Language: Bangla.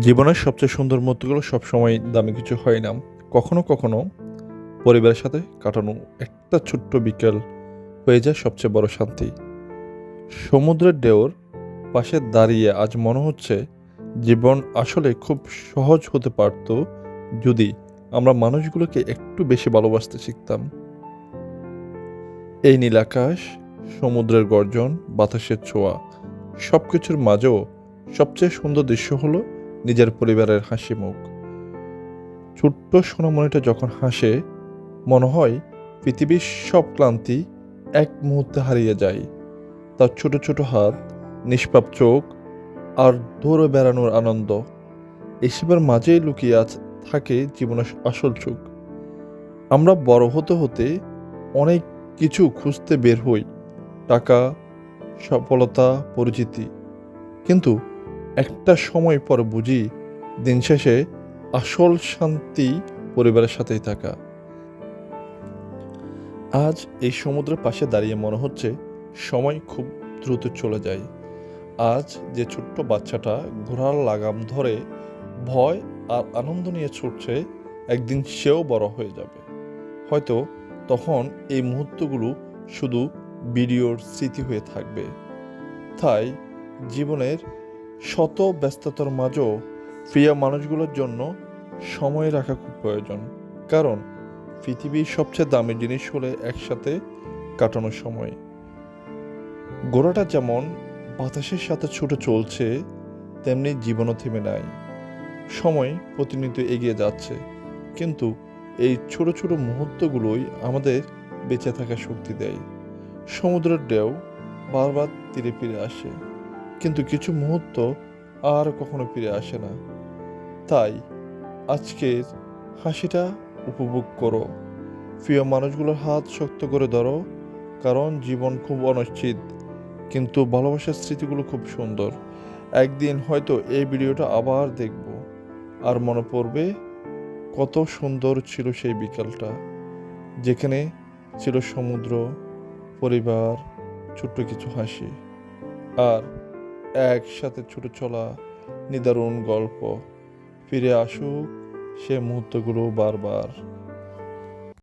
জীবনের সবচেয়ে সুন্দর মুহূর্তগুলো সবসময় দামি কিছু হয় না। কখনো, কখনো পরিবারের সাথে কাটানো একটা ছোট্ট বিকেল হয়ে যায় সবচেয়ে বড় শান্তি। সমুদ্রের ঢেউর পাশে দাঁড়িয়ে আজ মনে হচ্ছে জীবন আসলে খুব সহজ হতে পারত যদি আমরা মানুষগুলোকে একটু বেশি ভালোবাসতে শিখতাম। এই নীল আকাশ, সমুদ্রের গর্জন, বাতাসের ছোঁয়া সবকিছুর মাঝেও সবচেয়ে সুন্দর দৃশ্য হলো নিজের পরিবারের হাসি মুখ। ছোট্ট সোনামণিটা যখন হাসে মনে হয় পৃথিবীর সব ক্লান্তি এক মুহূর্তে হারিয়ে যায়। তার ছোট ছোট হাত, নিষ্পাপ চোখ আর দৌড়ে বেড়ানোর আনন্দ, এসবের মাঝেই লুকিয়ে থাকে জীবনের আসল সুখ। আমরা বড় হতে হতে অনেক কিছু খুঁজতে বের হই, টাকা, সফলতা, পরিচিতি, কিন্তু একটা সময় পর বুঝি দিন শেষে আসল শান্তি পরিবারের সাথেই থাকা। আজ এই সমুদ্রের পাশে দাঁড়িয়ে মনে হচ্ছে সময় খুব দ্রুত চলে যায়। আজ যে ছোট্ট বাচ্চাটা ঘোড়ার লাগাম ধরে ভয় আর আনন্দ নিয়ে ছুটছে, একদিন সেও বড় হয়ে যাবে। হয়তো তখন এই মুহূর্তগুলো শুধু ভিডিওর স্মৃতি হয়ে থাকবে। তাই জীবনের শত ব্যস্ততার মাঝেও প্রিয় মানুষগুলোর জন্য সময় রাখা খুব প্রয়োজন। কারণ পৃথিবীর সবচেয়ে দামি জিনিস হলে একসাথে কাটানোর সময়। ঘোড়াটা যেমন বাতাসের সাথে ছুটে চলছে, তেমনি জীবনও থেমে নাই। সময় প্রতিনিয়ত এগিয়ে যাচ্ছে, কিন্তু এই ছোট ছোট মুহূর্তগুলোই আমাদের বেঁচে থাকার শক্তি দেয়। সমুদ্রের ঢেউ বারবার তীরে ফিরে আসে, কিন্তু কিছু মুহূর্ত আর কখনো ফিরে আসে না। তাই আজকের হাসিটা উপভোগ করো, প্রিয় মানুষগুলোর হাত শক্ত করে ধরো, কারণ জীবন খুব অনিশ্চিত, কিন্তু ভালোবাসার স্মৃতিগুলো খুব সুন্দর। একদিন হয়তো এই ভিডিওটা আবার দেখব, আর মনে পড়বে কত সুন্দর ছিল সেই বিকালটা, যেখানে ছিল সমুদ্র, পরিবার, ছোট্ট কিছু হাসি, আর একসাথে ছুটে চলা নিদারুণ গল্প। ফিরে আসুক সে মুহূর্তগুলো বারবার।